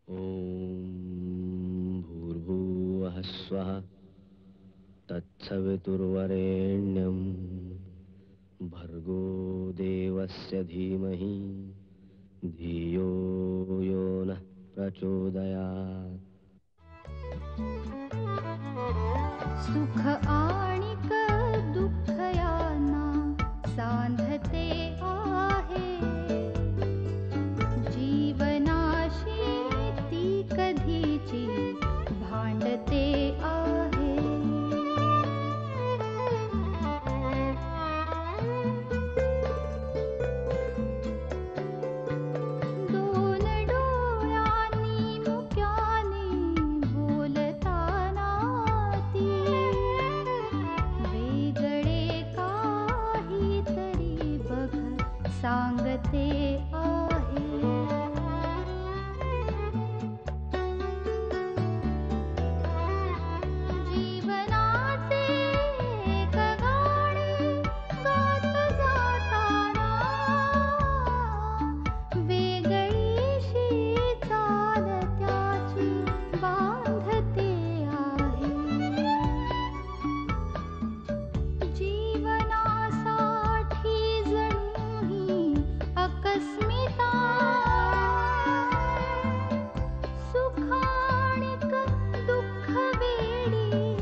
ओम भूर्भुवः स्वः तत्सवितुर्वरेण्यं भर्गो देवस्य धीमहि धियो यो नः प्रचोदयात्. सुख आणिक दुःख यांना सांधते आहे, जीवनाशी ती कधीची भांडते आहे. दोन डोळ्यांनी मुक्याने बोलताना ती वेगळे काहीतरी बघ सांगते आहे. जीवनाचे एक गाणे गात जाताना वेगळीशी चाल त्याची बांधते आहे. जीवनासाठी जणू ही अकस्मिता, सुखाणिक दुःख वेडी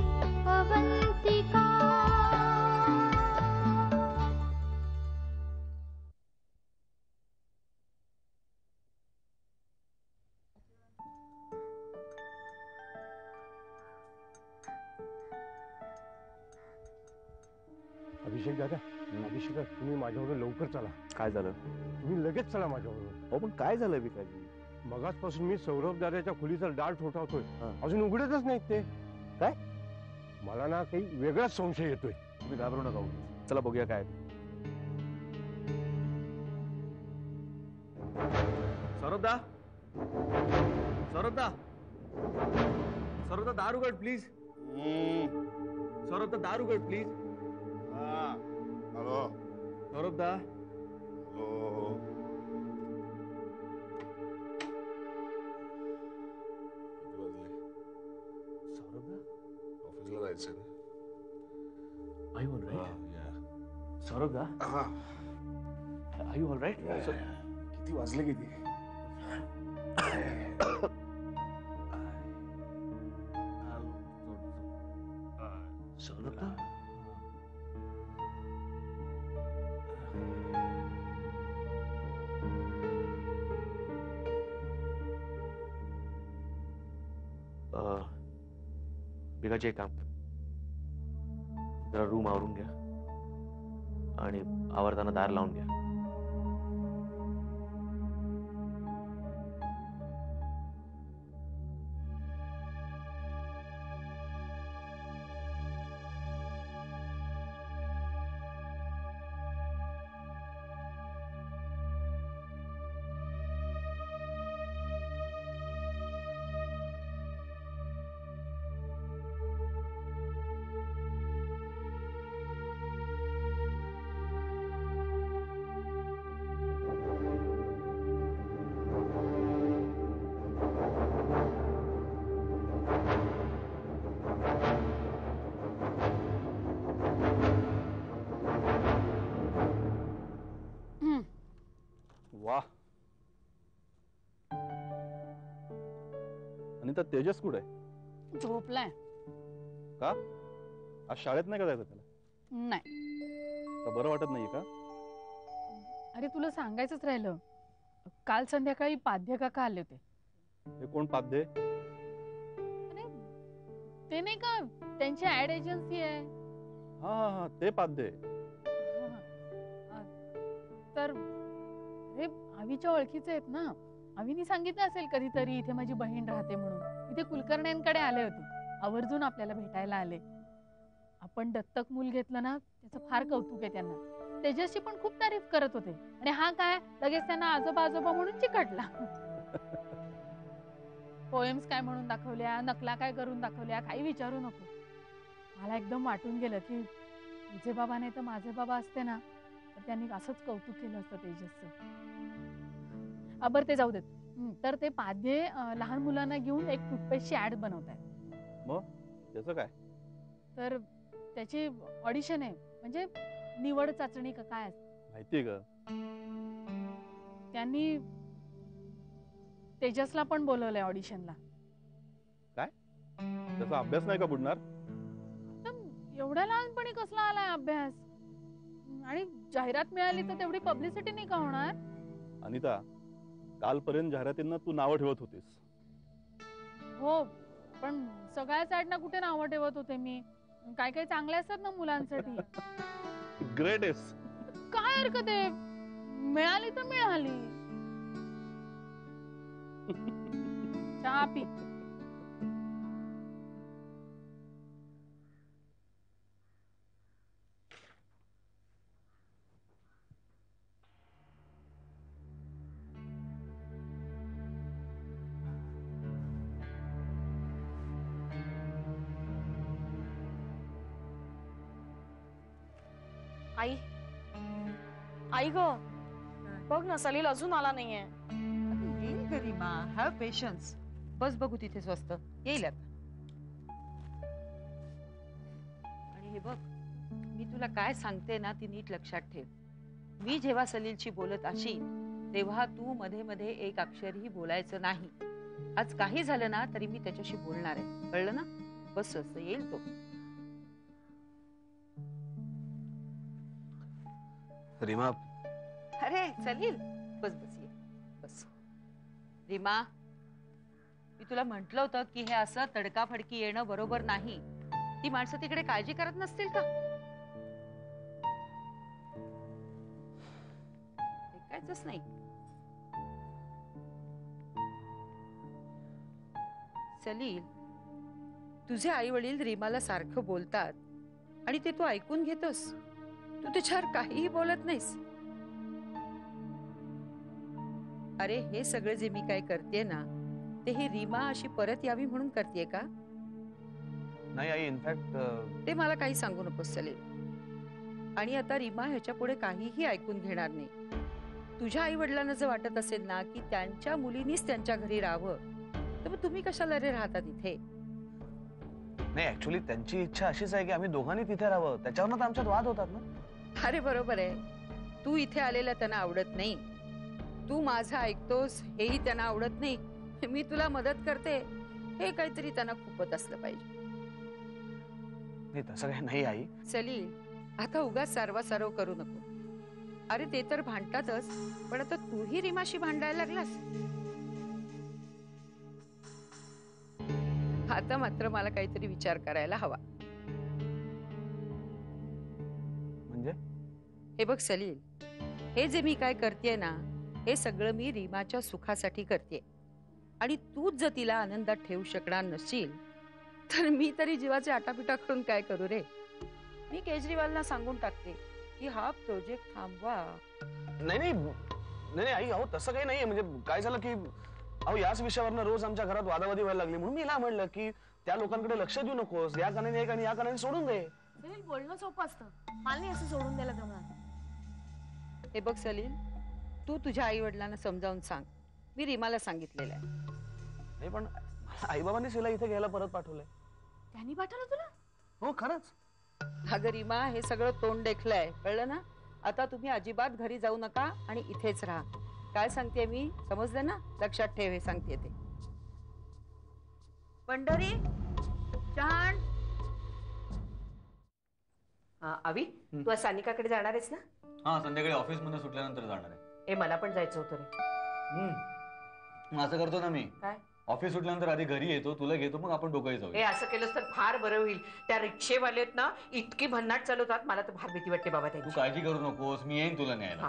अवंतिका. अभिषेक दादा, अभिषेक तुम्ही माझ्याबरोबर लवकर चला. काय झालं? तुम्ही लगेच चला माझ्याबरोबर. हो पण काय झालं विकाजी? मगाचपासून मी सौरभ दादाच्या खोलीचा दार ठोठावतोय, हा. अजून उघडतच नाहीत ते. काय? मला ना काही वेगळाच संशय येतोय. तुम्ही घाबरू नका. चला बघूया काय ते. सौरभदा, सौरभदा, सौरभदा दार उघड प्लीज. सौरभदा दार उघड प्लीज. हॅलो सौरभदा. हॅलो किती वाजले? सौरभदा, ऑफिसला जायचं ना? आर यू ऑल हा, राईट? या. सौरभदा, हा. Are you all right? किती वाजले किती? सौरभदा, बिगाचे एक काम, जरा रूम आवरून घ्या आणि आवरताना दार लावून घ्या. वाह. आणि तर तेजस कुठे आहे? झोपलाय. का? आज शाळेत नाही का जायचं त्याला? नाही. का बरं वाटत नाहीये का? अरे तुला सांगायचंच राहिलं, काल संध्याकाळी पाध्ये काका आले होते. हे कोण पाध्ये? अरे ते नाही का, त्यांची ऍड एजन्सी आहे. हा हा हा, ते पाध्ये. तर हे आवीच्या ओळखीचे आहेत ना. आवीनी सांगितलं असेल कधीतरी इथे माझी बहीण राहते म्हणून. इथे कुलकर्ण्यांकडे आले होते, आवर्जून आपल्याला भेटायला आले. आपण दत्तक मूल घेतलं ना, त्याचं फार कौतुक आहे त्यांना. तेजसची पण खूप तारीफ करत होते. आणि हा काय लगेच त्यांना आजोबा आजोबा म्हणून चिकटला. पोएम्स काय म्हणून दाखवल्या, नकला काय करून दाखवल्या, काही विचारू नको. मला एकदम वाटून गेलं की तुझे बाबा नाही तर माझे बाबा असते ना, तर त्यांनी असंच कौतुक केलं असतं तेजसचं. बरं ते जाऊ देत. तर ते पाध्ये लहान मुलांना घेऊन एक टूथपेस्टची ऍड बनवतायत. मग त्याचं काय? तर त्याची ऑडिशन आहे, म्हणजे निवड चाचणी का काय असते. माहितीये का? त्यांनी तेजसला पण बोलवलंय ऑडिशनला. त्याचा अभ्यास नाही का बुडणार? तर एवढ्या लहानपणी कसला आलाय अभ्यास? आणि जाहिरात मिळाली तर तेवढी पब्लिसिटी नाही का होणार? अनिता, कालपर्यंत जाहिरातींना तू नावं ठेवत होतीस. हो, पण सगळ्याच ऍडना कुठे नावं ठेवत होते मी. काय काय चांगले असतात ना मुलांसाठी. ग्रेट आहेस. काय हरकत आहे, मिळाली तर मिळाली. चहा पी. आई आई ग, बघ ना सलील अजून आला नाहीये. येईल घरी मा. Have patience. बस बघू तिथे स्वस्त येईल आता. आणि हे बघ, मी तुला काय सांगते ना ती नीट लक्षात ठेव. मी जेव्हा सलीलशी बोलत असेल तेव्हा तू मध्ये मध्ये एक अक्षरही बोलायचं नाही. आज काही झालं ना तरी मी त्याच्याशी बोलणार आहे, कळलं ना? बस स्वस्त येईल तो. रीमा, अरे सलील, बस बस ये बस. रीमा, मी तुला म्हंटल होतं की हे असं तडकाफडकी येणं बरोबर नाही. ती माणसं तिकडे काळजी करत नसतील का? ऐकायचंच नाही. सलील, तुझे आई वडील रीमाला सारखं बोलतात आणि ते तू ऐकून घेतोस. तू त्याच्यावर काहीही बोलत नाहीस. अरे हे सगळं जे मी काय करते ना ते ही रीमा अशी परत यावी म्हणून करते का? नाही आई, इनफॅक्ट ते मला काही सांगू नकोस सलील. आणि आता रीमा ह्याच्या पुढे काहीही ऐकून घेणार नाही. तुझ्या आई वडिलांना जर वाटत असेल ना की त्यांच्या मुलीनीच त्यांच्या घरी राहावं, तर मग तुम्ही कशाला रे राहता तिथे? नाही, ऍक्च्युली त्यांची इच्छा अशीच आहे की आम्ही दोघांनी तिथे राहावं. त्याच्यावर तर आमच्यात वाद होतात ना. अरे बरोबर आहे. तू इथे आलेला त्यांना आवडत नाही. तू माझं ऐकतोस हेही त्यांना आवडत नाही. मी तुला मदत करते हे काहीतरी त्यांना खूपच असलं पाहिजे. नाही, तसं काही नाही आई. सलील, आता उगाच सारवासारव करू नको. अरे ते तर भांडतातच, पण आता तूही रीमाशी भांडायला लागलास. आता मात्र मला काहीतरी विचार करायला हवा. म्हणजे हे बघ सलील, हे जे मी काय करतेय ना हे सगळं मी रीमाच्या सुखासाठी करते. आणि तूच जर तिला आनंदात ठेवू शकणार नसशील तर मी तरी जीवाचे आटापिटा करून काय करू रे? मी केजरीवालना सांगून टाकते की हा प्रोजेक्ट थांबवा. नाही नाही नाही आई, अहो तसं काही नाहीये. म्हणजे काय झालं की अहो याच विषयावरनं रोज आमच्या घरात वादावादी व्हायला लागली. म्हणून मी हिला म्हणलं की त्या लोकांकडे लक्ष देऊ नकोस, या कानाने एक आणि या कानाने सोडून दे. सलील, बोलणं सोपं असतं, मला नाही असं सोडून द्यायला जमणार. हे बघ सलील, तू तुझ्या आई वडिलांना समजावून सांग. मी रीमाला सांगितलेलं आहे. नाही पण आई बाबांनीच हिला इथे घ्यायला परत पाठवलंय. त्यांनी पाठवलं तुला? हो खरंच. अगं रीमा, हे सगळं तोंड देखलंय, कळलं ना? आता तुम्ही अजिबात घरी जाऊ नका आणि इथेच राहा. काय सांगते मी, समजलं ना? लक्षात ठेव हे सांगते ते. पंढरी, छान. अवी, तू आज सानिकाकडे जाणार आहेस ना? हा, संध्याकाळी ऑफिस मध्ये सुटल्यानंतर जाणार आहे. मला पण जायचं होतं रे. असं करतो ना मी. काय? ऑफिस सुटल्यानंतर आधी घरी येतो, तुला घेतो, मग आपण दोघंही जाऊ. असं केलंस तर फार बरं होईल. त्या रिक्षेवाले आहेत ना, इतकी भन्नाट चालवतात, मला तर फार भीती वाटते बाबा तू त्यांची. काळजी करू नकोस, मी येईन तुला न्यायला.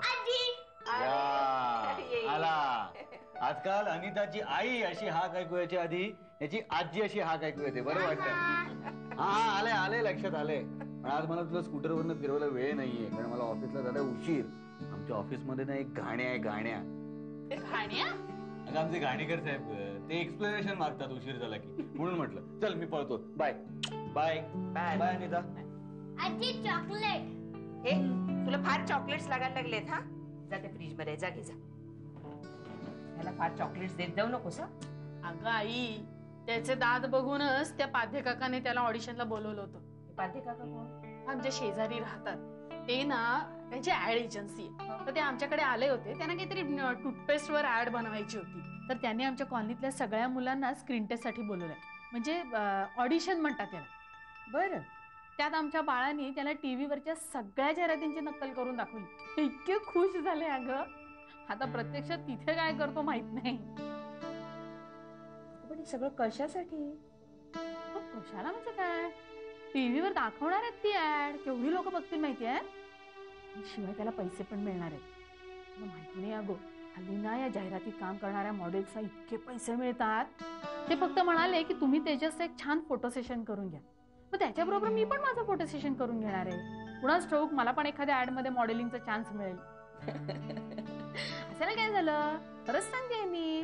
आला. आजकाल अनिताची आई अशी हाक ऐकू यायची आधी याची आजी अशी हाक ऐकू येते. बरं वाटतं. हा आले आले, लक्षात आले. पण आज मला तुला स्कूटरवरनं फिरवायला वेळ नाहीये, कारण मला ऑफिसला जायला उशीर. आमच्या ऑफिसमध्ये ना एक गाण्या आहे, गाण्या. अगं आमचे गाणेकर साहेब ते एक्सप्लेनेशन मागतात उशीर झाला की, म्हणून म्हटलं चल मी पळतो. Bye bye bye bye Anita. आजी चॉकलेट. तुला फार चॉकलेट्स लागायला लागलेत. हा, जा त्या फ्रीज मध्ये जा, घे जा. त्याला फार चॉकलेट्स देत जाऊ नकोस हं? अगं आई, त्याचे दात बघूनच त्या पाध्ये काकाने त्याला ऑडिशनला बोलवलं होतं. हे पाध्ये काका कोण? आमच्या शेजारी राहतात ते ना, त्यांची ऍड एजन्सी आहे. तर ते आमच्याकडे आले होते. त्यांना काहीतरी टूथपेस्टवर ऍड बनवायची होती. तर त्यांनी आमच्या कॉलनीतल्या सगळ्या मुलांना स्क्रीन टेस्ट साठी बोलवलंय. म्हणजे ऑडिशन म्हणतात त्याला. बरं. त्यात आमच्या बाळांनी त्याला टीव्हीवरच्या सगळ्या जाहिरातींची नक्कल करून दाखवली. इतके खुश झाले अगं. आता प्रत्यक्षात तिथे काय करतो माहित नाही. पण हे सगळं कशासाठी? कशाला म्हणजे काय, टीव्हीवर दाखवणार आहेत ती ऍड. केवढी लोक बघतील माहितीये. शिवाय त्याला पैसे पण मिळणार आहेत. तुला माहिती नाही अगो, हल्ली ना या जाहिरातीत काम करणाऱ्या मॉडेल्सना इतके पैसे मिळतात. ते फक्त म्हणाले की तुम्ही तेजसचं एक छान फोटो सेशन करून घ्या. मग त्याच्याबरोबर मी पण माझं फोटो सेशन करून घेणार आहे. कुणाच ठाऊक मला पण एखाद्या ऍड मध्ये मॉडेलिंगचा चान्स मिळेल. असायला काय झालं, खरंच सांगते मी.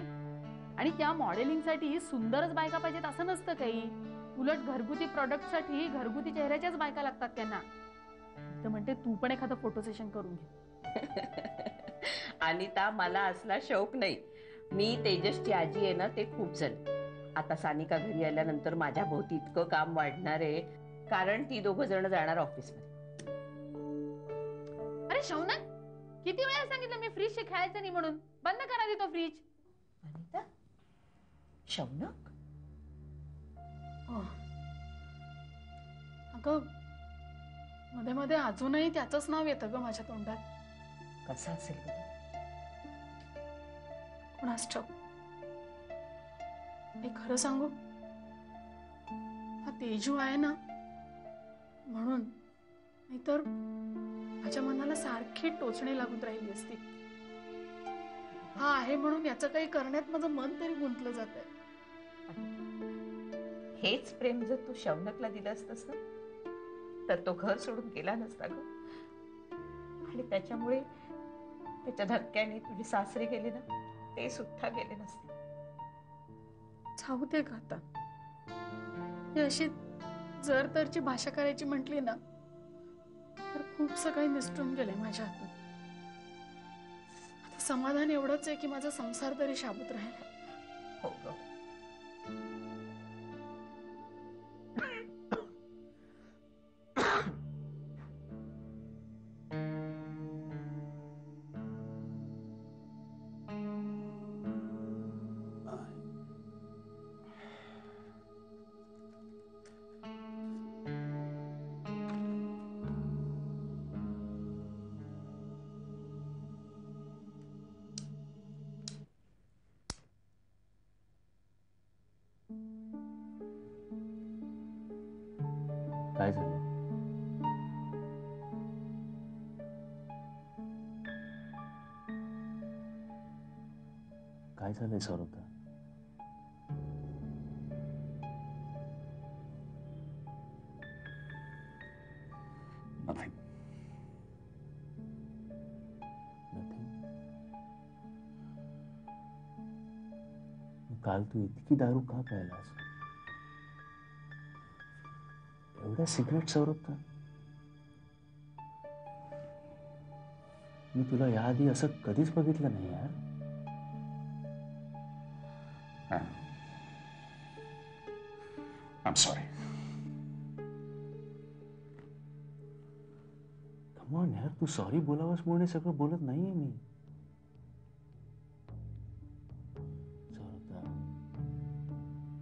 आणि त्या मॉडेलिंगसाठी सुंदरच बायका पाहिजेत असं नसतं काही. उलट घरगुती प्रोडक्ट साठी घरगुती चेहऱ्याच्याच बायका लागतात त्यांना. तर म्हणते तू पण एखादं फोटो सेशन करून घे. अनिता, मला असला शौक नाही. मी तेजसची आजी आहे ना, ते खूप झालं. आता सानिका घरी आल्यानंतर माझ्या भोवती इतकं काम वाढणार आहे, कारण ती दोघं जण जाणार ऑफिसमध्ये. अरे शौनक, किती वेळा सांगितलं मी फ्रीज खेळायचं नाही म्हणून. बंद करा दे तो फ्रीज. अनिता, शौनक? अगं, मध्ये मध्ये अजूनही त्याचंच नाव येतं ग माझ्या तोंडात. कसं असेल बरं? कुणास ठाऊक. मी खरं सांगू, हा तेजू आहे ना म्हणून, नाहीतर माझ्या मनाला सारखी टोचणी लागून राहिली असती. हा आहे म्हणून याचं काही करण्यात माझं मन तरी गुंतलं जातंय. हेच प्रेम जर तू शौनकला दिलं असतस ना, तर तो घर सोडून गेला नसता ग. आणि त्याच्यामुळे त्याच्या धक्क्याने तुझी सासरे गेले ना, ते सुद्धा गेले नसते. जाऊ दे का आता. ही अशी जर तरची भाषा करायची म्हटली ना, तर खूप सगळे निसटून गेले माझ्या हातून. आता समाधान एवढंच आहे की माझा संसार तरी शाबूत राहिला. हो ग. काय झालं? काय झालंय सौरभदा? Nothing. काल तू इतकी दारू का प्यायलास? एवढ्या सिगरेट सौरभदा? मी तुला याआधी असं कधीच बघितलं नाही यार. I'm sorry. कम ऑन यार, तू सॉरी बोलावंस म्हणून हे सगळं बोलत नाहीये मी. सौरभदा,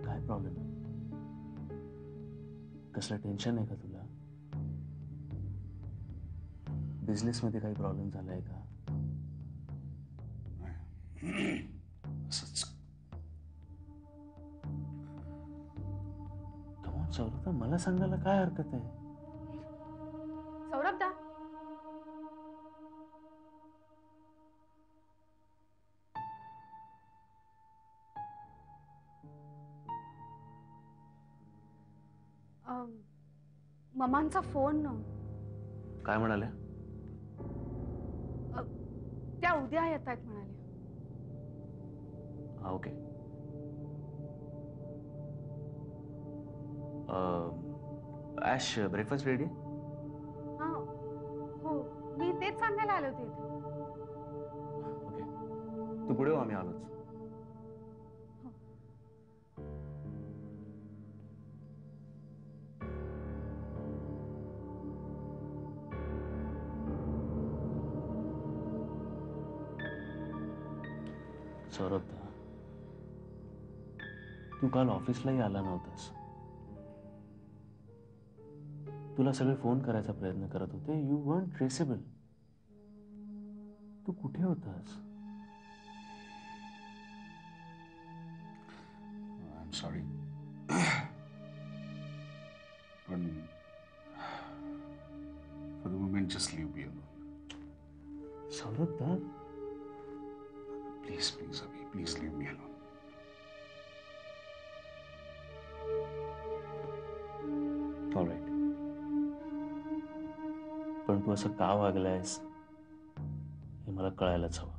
काय प्रॉब्लेम आहे? कसलं टेन्शन आहे का तुला? बिझनेस मध्ये काही प्रॉब्लेम झालाय का? असंच. कम ऑन सौरभदा, मला सांगायला काय हरकत आहे? सौरभदा, ममांचा फोन. काय म्हणाले? त्या उद्या येत आहेत म्हणाले. हा, ओके. Ash, breakfast ready? हा, हो, मी तेच सांगायला आले होते इथे. ओके, तू पुढे हो, आम्ही आलोच. सौरभ, तू काल ऑफिसलाही आला नव्हतास. तुला सगळे फोन करायचा प्रयत्न करत होते. You want traceable. तू कुठे होतास? I am sorry. पण for the moment just leave me alone. Saurabh, please please अभी please leave me alone. Alright. पण तू असं का वागलायस हे मला कळायलाच हवं.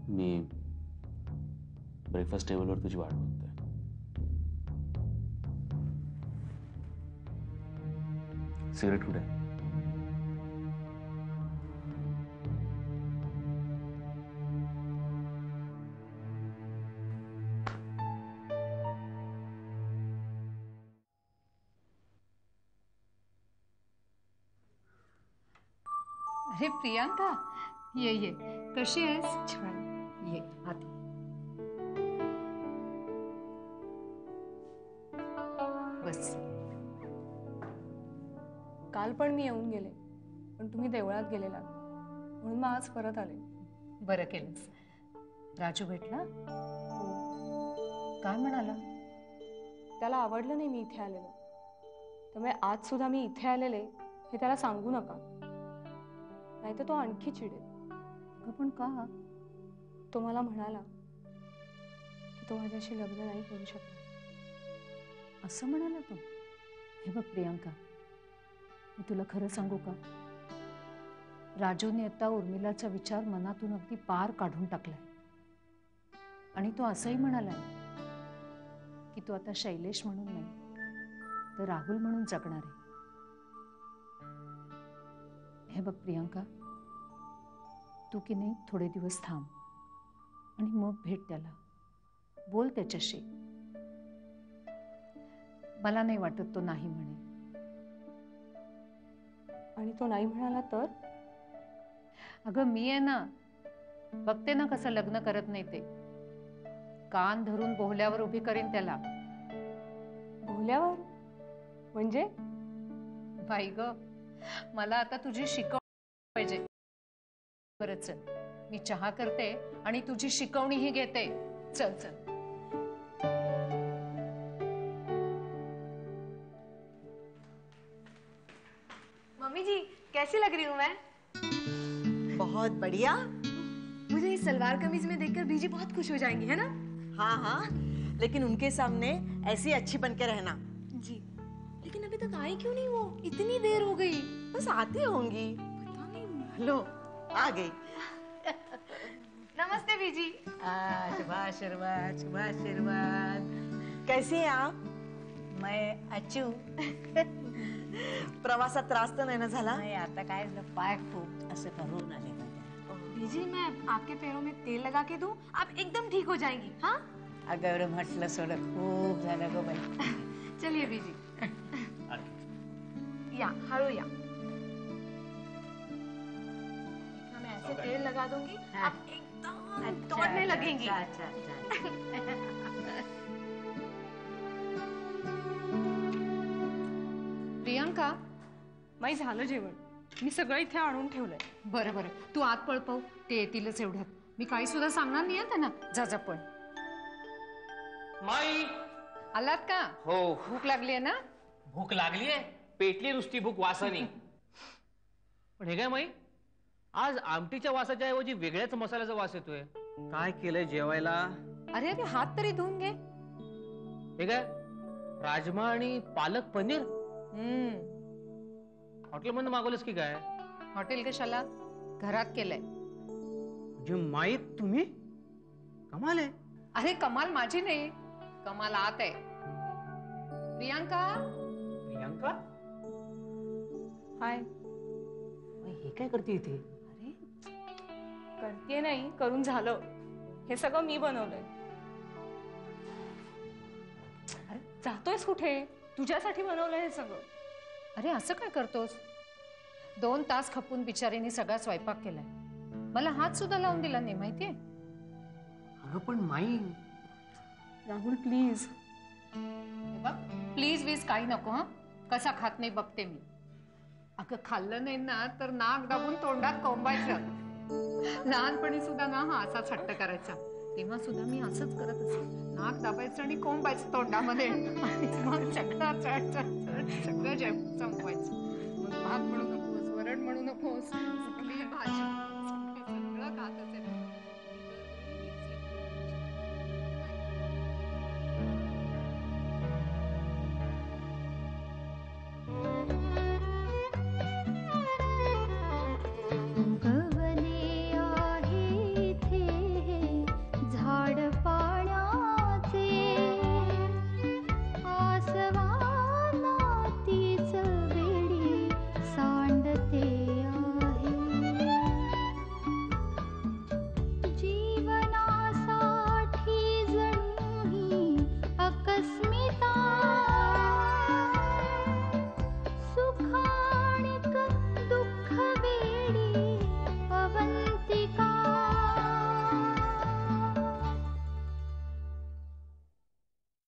मी ब्रेकफास्ट टेबलवर तुझी वाट बघतोय. सिगरेट कुठे? अरे प्रियांका, ये कशी आहेस? छान. ये आत. बस. काल पण मी येऊन गेले, पण तुम्ही देवळात गेलेला म्हणून मग आज परत आले. बरं केलंस. राजू भेटला? काय म्हणाला? त्याला आवडलं नाही मी इथे आलेलो, त्यामुळे आज सुद्धा मी इथे आलेले हे त्याला सांगू नका, नाहीतर तो आणखी चिडेल. पण का? तो मला म्हणाला की तो माझ्याशी लग्न नाही करू शकत. असं म्हणाला तो? हे बघ प्रियांका, मी तुला खरं सांगू का? राजूने आता उर्मिलाचा विचार मनातून अगदी पार काढून टाकलाय. आणि तो असंही म्हणालाय की तो आता शैलेश म्हणून नाही तर राहुल म्हणून जगणार आहे. हे बघ प्रियांका, तू की नाही थोडे दिवस थांब आणि मग भेट त्याला, बोल त्याच्याशी. मला नाही वाटत तो नाही म्हणेल. आणि तो नाही म्हणाला तर? अगं मी आहे ना, बघते ना कसं लग्न करत नाही ते. कान धरून बोहल्यावर उभी करीन त्याला. बोहल्यावर म्हणजे? बाई ग, मला आता तुझी शिकवणी पाहिजे. बरं चल, मी चहा करते आणि तुझी शिकवणीही घेते. चल चल. मम्मी जी, कैसी लग रही हूँ मैं? बहुत बढ़िया. मुझे इस सलवार कमीज में देखकर बीजी बहुत खुश हो जाएंगी, है ना? हाँ हाँ, लेकिन उनके सामने ऐसी अच्छी बन के रहना. जी. लेकिन अभी तक आई क्यों नहीं वो? इतनी देर हो गई. बस आती होंगी. पता नहीं. लो, आ गई. नमस्ते बीजी. शुभाशीर्वाद शुभाशीर्वाद. कैसी हैं आप? मैं अच्छू. प्रवासात त्रास तर नाही ना झाला? नाही, आता काय झालं, पाय खूप असं करून आले माझ्या. बीजी, मैं आपके पैरों में तेल लगा के दूं? आप एकदम ठीक हो जाएंगी. हाँ? अगं एवढं म्हटलं सोडं खूप झालं गं बाई. चलिए बीजी. या हळू या. मैं ऐसे तेल लगा दूंगी, आप एकदम दौड़ने लगेंगी. अच्छा अच्छा. प्रियांका, माई झालं जेवण. मी सगळं इथे आणून ठेवलंय. बरं बरं, तू आत पळपव, ते येतीलच एवढ्यात. मी काही सुद्धा सांगणार नाही त्यांना. जा जा पण. माई, आलात का? हो. भूक लागली आहे ना? भूक लागलीये, पेटली नुसती भूक वासानी. पण हे काय माई, आज आमटीच्या वासाच्या ऐवजी वेगळ्याच मसाल्याचा वास येतोय. काय केलंय जेवायला? अरे अरे, हात तरी धुवून घे. हे काय, राजमा आणि पालक पनीर? हॉटेलमधून मागवलंस की काय? हॉटेल कशाला, घरात केलंय. म्हणजे माई तुम्ही, कमाल आहे. अरे कमाल माझी नाही, कमाल आत आहे. प्रियांका. प्रियांका, हाय. हे काय करते इथे? अरे करते नाही, करून झालं. हे सगळं मी बनवलंय. अरे जातोयस कुठे? तुझ्यासाठी बनवलंय हे सगळं. अरे असं काय करतोस? 2 तास खपून बिचारीने सगळा स्वयंपाक केलाय. मला हात सुद्धा लावून दिला नाही माहितीये. अगं पण माई, राहुल प्लीज. प्लीज वीज काही नको. हं कसा खात नाही बघते मी. अगं खाल्लं नाही ना तर नाक दाबून तोंडात कोंबायचं. लहानपणी सुद्धा ना हा असाच हट्ट करायचा. तेव्हा सुद्धा मी असंच करत असे. नाक दाबायचं आणि कोंबायचं तोंडामध्ये आणि मग सगळं जेवण संपवायचं. मग भात म्हणू नकोस, वरण म्हणू नकोस,